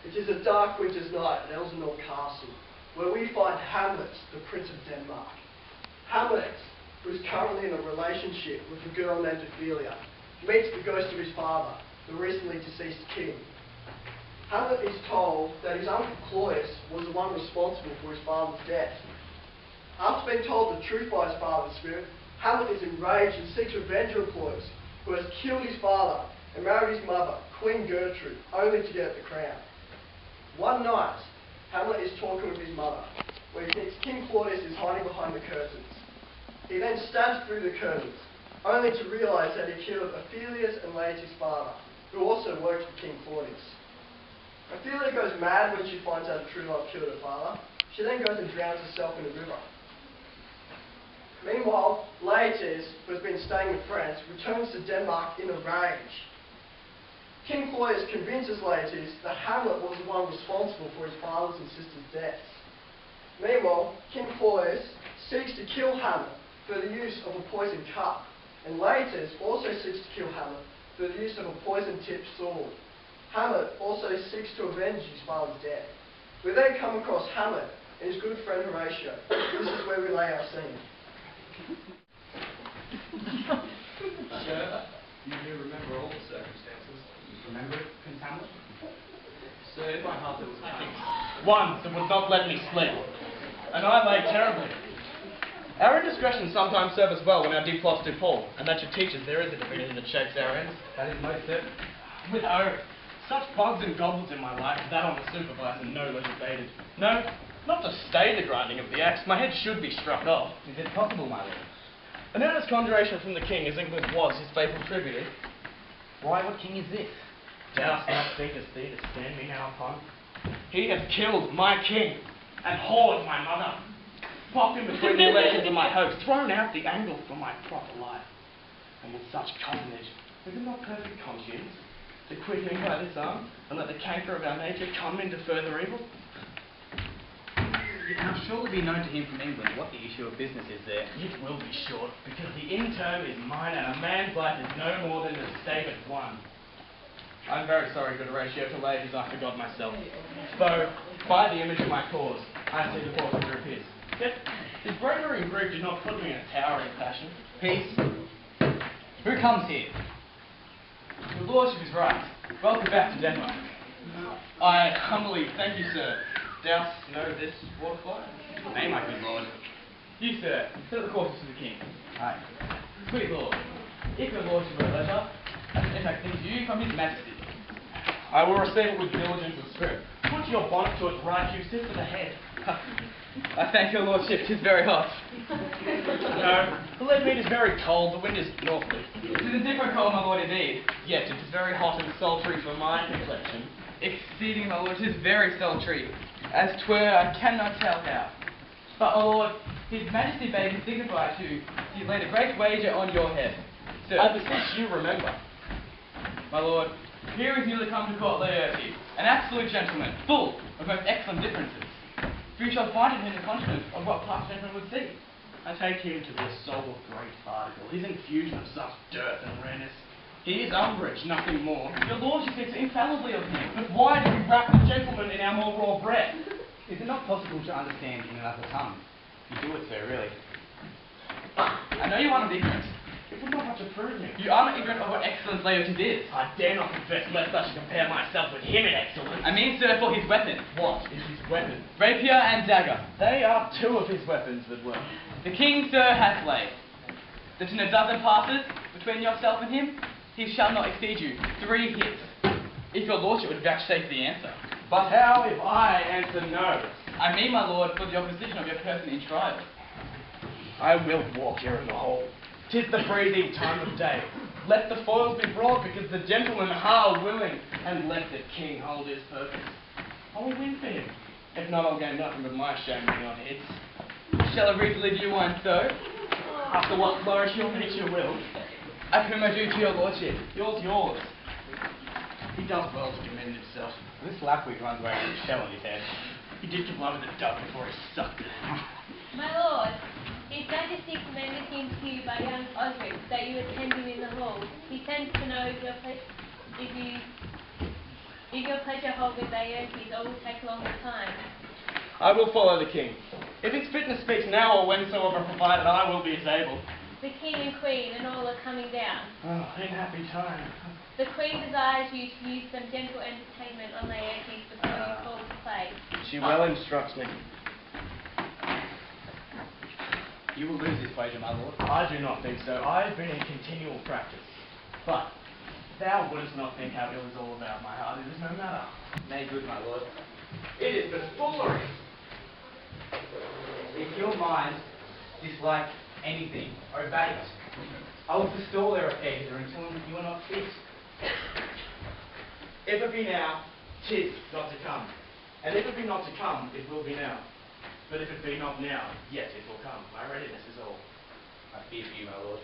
It is a dark winter's night at Elsinore Castle, where we find Hamlet, the Prince of Denmark. Hamlet, who is currently in a relationship with a girl named Ophelia, meets the ghost of his father, the recently deceased king. Hamlet is told that his uncle Claudius was the one responsible for his father's death. After being told the truth by his father's spirit, Hamlet is enraged and seeks revenge on Claudius, who has killed his father and married his mother, Queen Gertrude, only to get at the crown. One night, Hamlet is talking with his mother, where he thinks King Claudius is hiding behind the curtains. He then stabs through the curtains, only to realise that he killed Ophelia's and Laertes' father, who also worked for King Claudius. Ophelia goes mad when she finds out true love killed her father. She then goes and drowns herself in a river. Meanwhile, Laertes, who has been staying with France, returns to Denmark in a rage. King Claudius convinces Laertes that Hamlet was the one responsible for his father's and sister's deaths. Meanwhile, King Claudius seeks to kill Hamlet for the use of a poisoned cup, and Laertes also seeks to kill Hamlet for the use of a poison-tipped sword. Hamlet also seeks to avenge his father's death. We then come across Hamlet and his good friend Horatio. This is where we lay our scene. Sir, you do remember all the circumstances. Remember it, Prince Hamlet? Sir, in my heart there was a king. One that would not let me sleep, and I lay terribly. Our indiscretion sometimes serves us well when our deep plots do fall, and that should teach us there is a divinity that shapes our ends. That is most certain. With such bugs and goblins in my life, that on the supervisor no less abated. No, not to stay the grinding of the axe, my head should be struck off. Is it possible, my lord? An earnest conjuration from the king, as England was his faithful tribute. Why, what king is this? Dost thou thinkest thee to stand me now upon? He hath killed my king, and whored my mother, popped in between the elections of my host, thrown out the angle from my proper life. And with such cozenage, is it not perfect conscience to quit him by this arm, and let the canker of our nature come into further evil? It will surely be known to him from England what the issue of business is there. It will be short, because the interim is mine, and a man's life is no more than the stake of one. I'm very sorry, good Horatio, to Laertes I forgot myself. Though, by the image of my cause, I see the portrait of his. Yet, his bravery and grief did not put me in a towering passion. Peace. Who comes here? Your lordship is right. Welcome back to Denmark. I humbly thank you, sir. Dost know this waterfly? Nay, my good lord. You, sir, set the courses to the king. Aye. Sweet lord, if your lordship will leisure, I can take things to you from his majesty. I will receive it with diligence of spirit. Put your bonnet to its right use, sit for the head. I thank your lordship, 'tis very hot. No, believe me, it is very cold, the wind is northerly. It is a different cold, my lord, indeed. Yet it is very hot and sultry for my complexion. Exceeding, my lord, 'tis very sultry. As 'twere, I cannot tell how. But, my lord, his majesty bade me signify to he laid a great wager on your head. Sir, I beseech you remember. my lord, here is newly come to court Laertes, an absolute gentleman, full of most excellent differences. For you shall find in him the continent of what past gentlemen would see. I take him to be a soul of great article, his infusion of such dearth and rareness. He is umbrage, nothing more. Your lordship thinks infallibly of him, but why do we wrap the gentleman in our more raw bread? Is it not possible to understand in another tongue? You do it, sir, really. I know you are not ignorant. It would not much approve me. You are not ignorant of what excellence Laertes is. I dare not confess lest I should compare myself with him in excellence. I mean, sir, for his weapon. What is his weapon? Rapier and dagger. They are two of his weapons that were. The king, sir, hath laid that in a dozen passes between yourself and him, he shall not exceed you 3 hits. If your lordship would vouchsafe the answer. But how if I answer no? I mean, my lord, for the opposition of your person in trial. I will walk here in the hall. 'Tis the breathing time of day. Let the foils be brought, because the gentlemen are willing, and let the king hold his purpose. I will win for him. If not, I'll gain nothing but my shame on hits. Shall I reasonably do one so? After what flourish your nature will. Of whom I do to your lordship. Yours. He does well to commend himself. This Upwey runs away with a shell on his head. He did give love to the dove before he sucked it. My lord, His Majesty commended him to you by young Osric, that you attend him in the hall. He sends to know if If your pleasure hold with Laertes, or will take longer time. I will follow the king. If his fitness speaks now or whensoever provided, I will be as able. The king and queen and all are coming down. Oh, in happy time. The queen desires you to use some gentle entertainment on Laertes before you call to play. She well instructs me. You will lose this wager, my lord. I do not think so. I have been in continual practice. But thou wouldst not think how ill is all about my heart. It is no matter. Nay, good, my lord. It is but foolery. If your mind dislike anything, obey it. I will forestall their affairs until you are not fit. If it be now, 'tis not to come. And if it be not to come, it will be now. But if it be not now, yet it will come. My readiness is all. I fear for you, my lord.